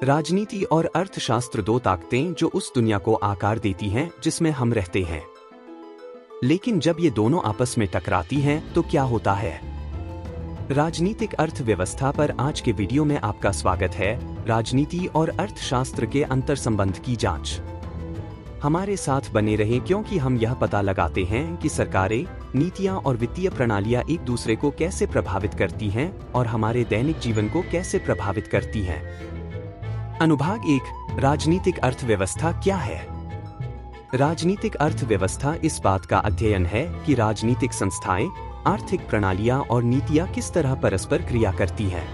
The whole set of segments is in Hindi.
राजनीति और अर्थशास्त्र दो ताकतें जो उस दुनिया को आकार देती हैं जिसमें हम रहते हैं। लेकिन जब ये दोनों आपस में टकराती हैं तो क्या होता है? राजनीतिक अर्थव्यवस्था पर आज के वीडियो में आपका स्वागत है। राजनीति और अर्थशास्त्र के अंतर संबंध की जांच। हमारे साथ बने रहें क्योंकि हम यह पता लगाते हैं कि सरकारें, नीतियां और वित्तीय प्रणालियां एक दूसरे को कैसे प्रभावित करती हैं और हमारे दैनिक जीवन को कैसे प्रभावित करती हैं। अनुभाग 1, राजनीतिक अर्थव्यवस्था क्या है? राजनीतिक अर्थव्यवस्था इस बात का अध्ययन है कि राजनीतिक संस्थाएं, आर्थिक प्रणालियां और नीतियां किस तरह परस्पर क्रिया करती हैं।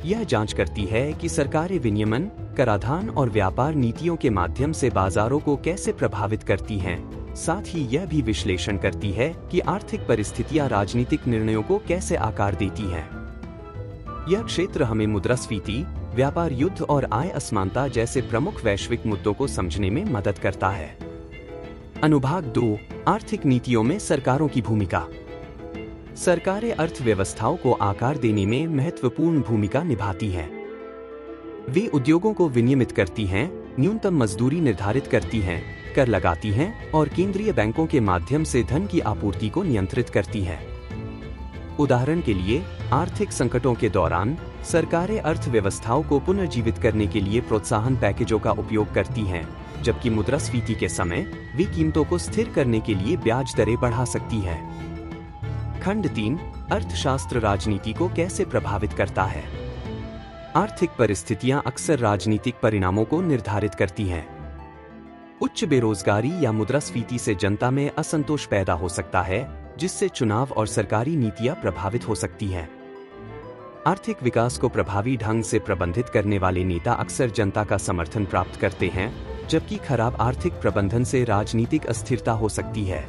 यह जांच करती है कि सरकारें विनियमन, कराधान और व्यापार नीतियों के माध्यम से बाजारों को कैसे प्रभावित करती हैं। साथ ही यह भी विश्लेषण करती है कि आर्थिक परिस्थितियां राजनीतिक निर्णयों को कैसे आकार देती हैं। यह क्षेत्र हमें मुद्रास्फीति, व्यापार युद्ध और आय असमानता जैसे प्रमुख वैश्विक मुद्दों को समझने में मदद करता है। अनुभाग 2, आर्थिक नीतियों में सरकारों की भूमिका। सरकारें अर्थव्यवस्थाओं को आकार देने में महत्वपूर्ण भूमिका निभाती हैं। वे उद्योगों को विनियमित करती हैं, न्यूनतम मजदूरी निर्धारित करती हैं, कर लगाती हैं और केंद्रीय बैंकों के माध्यम से धन की आपूर्ति को नियंत्रित करती हैं। उदाहरण के लिए, आर्थिक संकटों के दौरान सरकारें अर्थव्यवस्थाओं को पुनर्जीवित करने के लिए प्रोत्साहन पैकेजों का उपयोग करती हैं, जबकि मुद्रास्फीति के समय वे कीमतों को स्थिर करने के लिए ब्याज दरें बढ़ा सकती हैं। खंड 3, अर्थशास्त्र राजनीति को कैसे प्रभावित करता है? आर्थिक परिस्थितियां अक्सर राजनीतिक परिणामों को निर्धारित करती हैं। उच्च बेरोजगारी या मुद्रास्फीति से जनता में असंतोष पैदा हो सकता है, जिससे चुनाव और सरकारी नीतियां प्रभावित हो सकती हैं। आर्थिक विकास को प्रभावी ढंग से प्रबंधित करने वाले नेता अक्सर जनता का समर्थन प्राप्त करते हैं, जबकि खराब आर्थिक प्रबंधन से राजनीतिक अस्थिरता हो सकती है।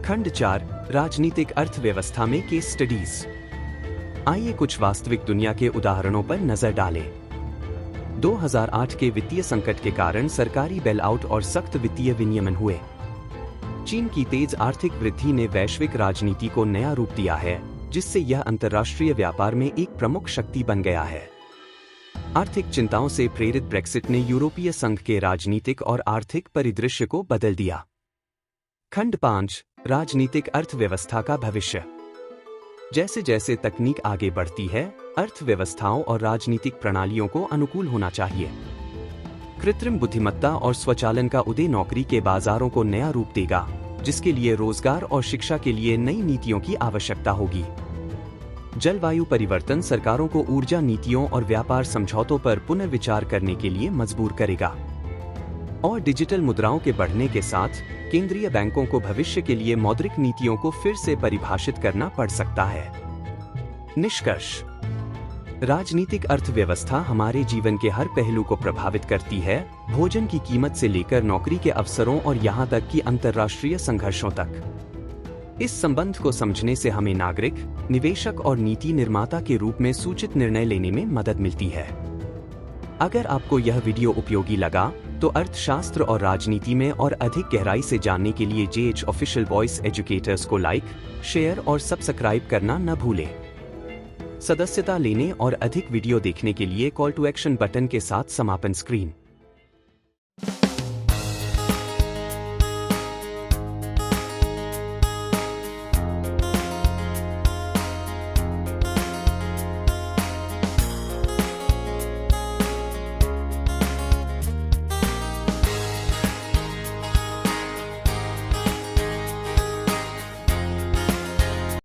खंड 4, राजनीतिक अर्थव्यवस्था में केस स्टडीज। आइए कुछ वास्तविक दुनिया के उदाहरणों पर नजर डालें। 2008 के वित्तीय संकट के कारण सरकारी बेलआउट और सख्त वित्तीय विनियमन हुए। चीन की तेज आर्थिक वृद्धि ने वैश्विक राजनीति को नया रूप दिया है, जिससे यह अंतर्राष्ट्रीय व्यापार में एक प्रमुख शक्ति बन गया है। आर्थिक चिंताओं से प्रेरित ब्रेक्सिट ने यूरोपीय संघ के राजनीतिक और आर्थिक परिदृश्य को बदल दिया। खंड 5, राजनीतिक अर्थव्यवस्था का भविष्य। जैसे जैसे तकनीक आगे बढ़ती है, अर्थव्यवस्थाओं और राजनीतिक प्रणालियों को अनुकूल होना चाहिए। कृत्रिम बुद्धिमत्ता और स्वचालन का उदय नौकरी के बाजारों को नया रूप देगा, जिसके लिए रोजगार और शिक्षा के लिए नई नीतियों की आवश्यकता होगी। जलवायु परिवर्तन सरकारों को ऊर्जा नीतियों और व्यापार समझौतों पर पुनर्विचार करने के लिए मजबूर करेगा। और डिजिटल मुद्राओं के बढ़ने के साथ केंद्रीय बैंकों को भविष्य के लिए मौद्रिक नीतियों को फिर से परिभाषित करना पड़ सकता है। निष्कर्ष: राजनीतिक अर्थव्यवस्था हमारे जीवन के हर पहलू को प्रभावित करती है, भोजन की कीमत से लेकर नौकरी के अवसरों और यहां तक कि अंतर्राष्ट्रीय संघर्षों तक। इस संबंध को समझने से हमें नागरिक, निवेशक और नीति निर्माता के रूप में सूचित निर्णय लेने में मदद मिलती है। अगर आपको यह वीडियो उपयोगी लगा तो अर्थशास्त्र और राजनीति में और अधिक गहराई से जानने के लिए जेएच ऑफिशियल वॉइस एजुकेटर्स को लाइक, शेयर और सब्सक्राइब करना न भूलें। सदस्यता लेने और अधिक वीडियो देखने के लिए कॉल टू एक्शन बटन के साथ समापन स्क्रीन